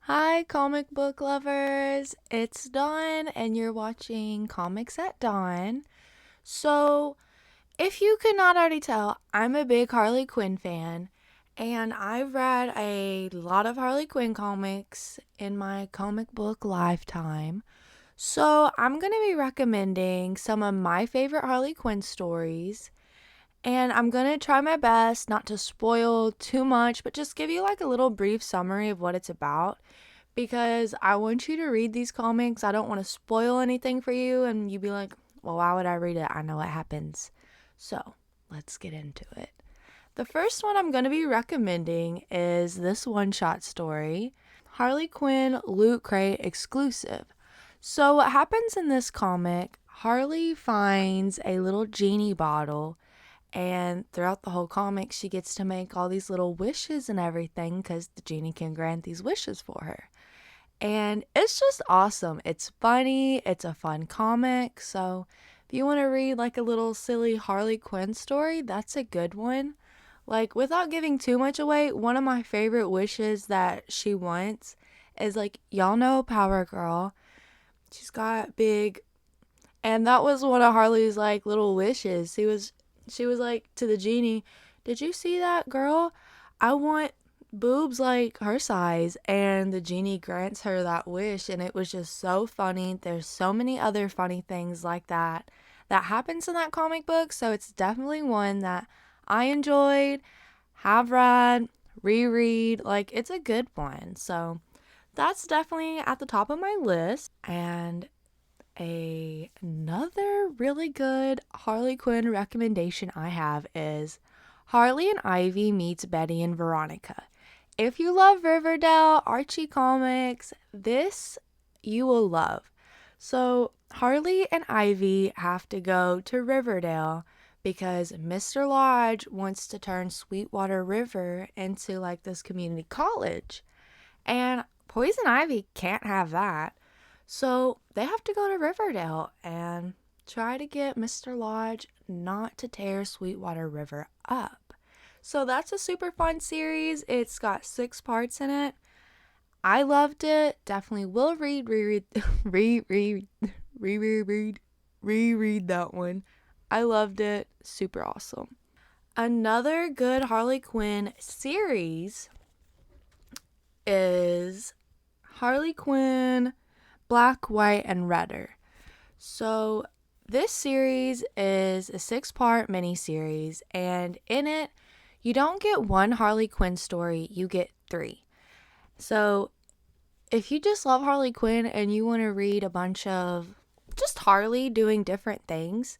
Hi, comic book lovers. It's Dawn, and you're watching Comics at Dawn. So, if you could not already tell, I'm a big Harley Quinn fan, and I've read a lot of Harley Quinn comics in my comic book lifetime. So, I'm going to be recommending some of my favorite Harley Quinn stories, and I'm going to try my best not to spoil too much, but just give you like a little brief summary of what it's about because I want you to read these comics. I don't want to spoil anything for you and you be like, well, why would I read it? I know what happens. So let's get into it. The first one I'm going to be recommending is this one shot story, Harley Quinn Loot Crate exclusive. So, what happens in this comic, Harley finds a little genie bottle, and throughout the whole comic, she gets to make all these little wishes and everything because the genie can grant these wishes for her. And it's just awesome. It's funny, it's a fun comic. So if you want to read like a little silly Harley Quinn story, that's a good one. Like, without giving too much away, one of my favorite wishes that she wants is like, y'all know Power Girl. She's got big, and that was one of Harley's like little wishes. She was like to the genie, "Did you see that girl? I want boobs like her size." And the genie grants her that wish, and it was just so funny. There's so many other funny things like that happens in that comic book, so it's definitely one that I enjoyed, have read, reread. Like, it's a good one. So that's definitely at the top of my list. And another really good Harley Quinn recommendation I have is Harley and Ivy meets Betty and Veronica. If you love Riverdale, Archie comics, this you will love. So, Harley and Ivy have to go to Riverdale because Mr. Lodge wants to turn Sweetwater River into like this community college. And Poison Ivy can't have that. So they have to go to Riverdale and try to get Mr. Lodge not to tear Sweetwater River up. So that's a super fun series. It's got 6 parts in it. I loved it. Definitely will reread, reread that one. I loved it. Super awesome. Another good Harley Quinn series is Harley Quinn Black, White, and Redder. So, this series is a 6 part miniseries, and in it, you don't get one Harley Quinn story, you get 3. So, if you just love Harley Quinn and you want to read a bunch of just Harley doing different things,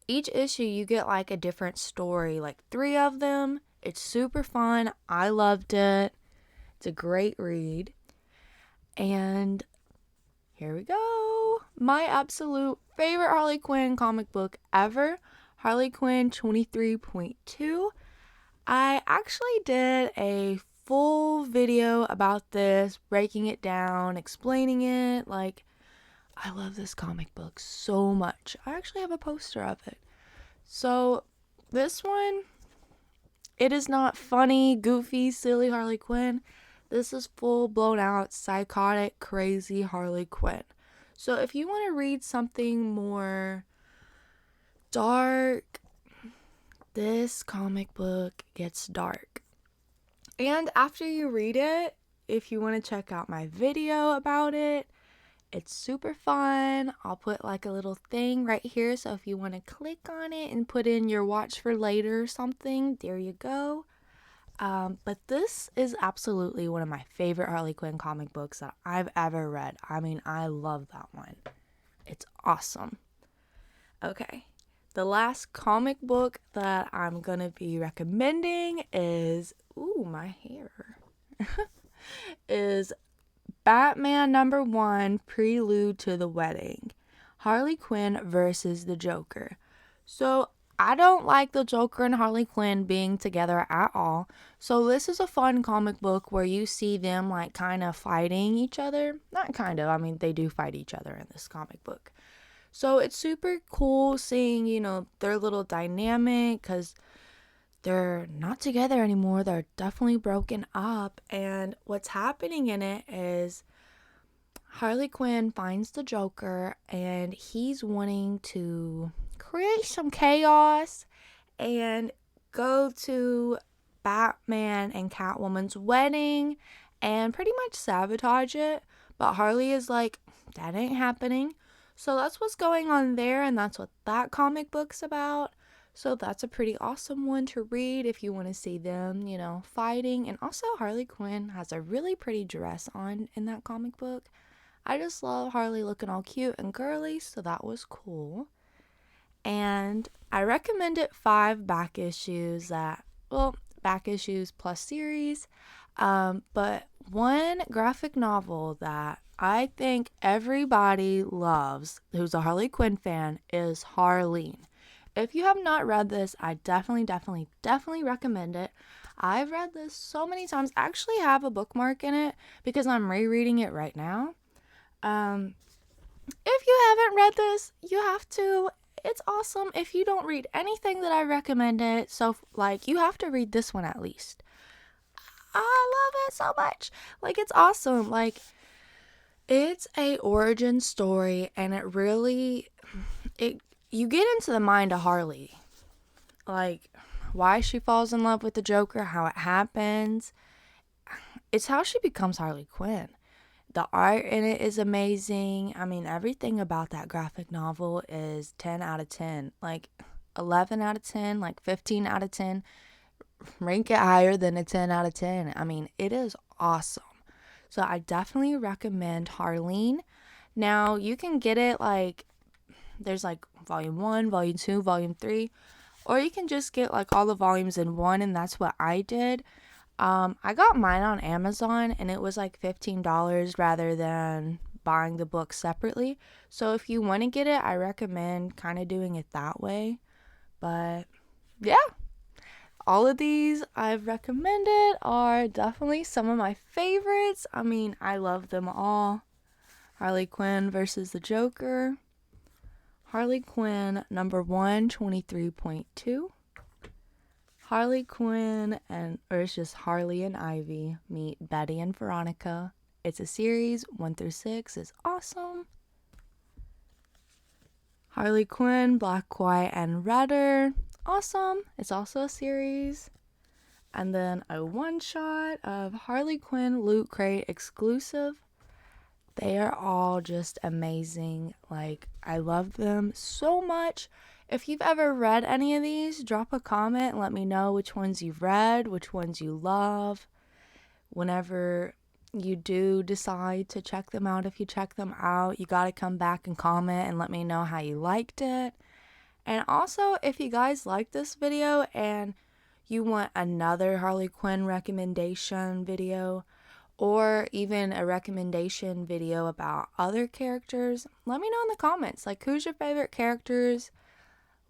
each issue you get like a different story, like 3 of them. It's super fun. I loved it. It's a great read. And here we go. My absolute favorite Harley Quinn comic book ever, Harley Quinn 23.2. I actually did a full video about this, breaking it down, explaining it. Like, I love this comic book so much. I actually have a poster of it. So, this one, it is not funny, goofy, silly Harley Quinn. This is full blown out, psychotic, crazy Harley Quinn. So if you want to read something more dark, this comic book gets dark. And after you read it, if you want to check out my video about it, it's super fun. I'll put like a little thing right here. So if you want to click on it and put in your watch for later or something, there you go. But this is absolutely one of my favorite Harley Quinn comic books that I've ever read. I mean, I love that one. It's awesome. Okay, the last comic book that I'm gonna be recommending is, ooh, my hair, is Batman #1 Prelude to the Wedding, Harley Quinn versus the Joker. So I don't like the Joker and Harley Quinn being together at all. So this is a fun comic book where you see them like kind of fighting each other. Not kind of, I mean they do fight each other in this comic book. So it's super cool seeing, their little dynamic cuz they're not together anymore. They're definitely broken up. And what's happening in it is Harley Quinn finds the Joker and he's wanting to create some chaos and go to Batman and Catwoman's wedding and pretty much sabotage it. But Harley is like, that ain't happening. So that's what's going on there, and that's what that comic book's about. So that's a pretty awesome one to read if you want to see them, fighting. And also, Harley Quinn has a really pretty dress on in that comic book. I just love Harley looking all cute and girly, so that was cool. And I recommended 5 back issues back issues plus series. But one graphic novel that I think everybody loves who's a Harley Quinn fan is Harleen. If you have not read this, I definitely recommend it. I've read this so many times. I actually have a bookmark in it because I'm rereading it right now. If you haven't read this, you have to. It's awesome. If you don't read anything that I recommended, so you have to read this one at least. I love it so much. It's awesome. It's a origin story, and you get into the mind of Harley. Why she falls in love with the Joker, how it happens. It's how she becomes Harley Quinn. The art in it is amazing. I mean, everything about that graphic novel is 10 out of 10. 11 out of 10, 15 out of 10. Rank it higher than a 10 out of 10. I mean, it is awesome. So I definitely recommend Harleen. Now, you can get it there's volume 1, volume 2, volume 3. Or you can just get all the volumes in one, and that's what I did. I got mine on Amazon, and it was $15 rather than buying the book separately. So if you want to get it, I recommend kind of doing it that way. But yeah, all of these I've recommended are definitely some of my favorites. I mean, I love them all. Harley Quinn versus the Joker. Harley Quinn number 123.2. Harley Quinn it's just Harley and Ivy meet Betty and Veronica. It's a series, 1 through 6 is awesome. Harley Quinn, Black, White, and Redder, awesome. It's also a series. And then a one-shot of Harley Quinn Loot Crate exclusive. They are all just amazing. I love them so much. If you've ever read any of these, drop a comment and let me know which ones you've read, which ones you love. Whenever you do decide to check them out, if you check them out, you gotta come back and comment and let me know how you liked it. And also, if you guys like this video and you want another Harley Quinn recommendation video, or even a recommendation video about other characters, let me know in the comments. Who's your favorite characters?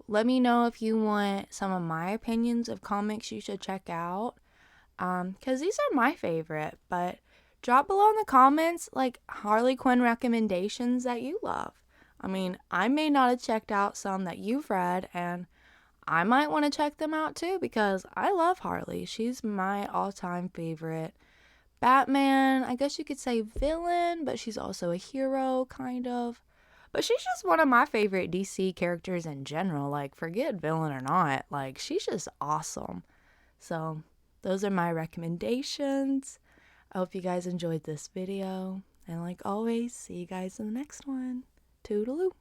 Let me know if you want some of my opinions of comics you should check out. Because these are my favorite. But drop below in the comments, Harley Quinn recommendations that you love. I mean, I may not have checked out some that you've read, and I might want to check them out too, because I love Harley. She's my all-time favorite. Batman, I guess you could say villain, but she's also a hero, kind of. But she's just one of my favorite DC characters in general. Forget villain or not. She's just awesome. So, those are my recommendations. I hope you guys enjoyed this video. And like always, see you guys in the next one. Toodaloo.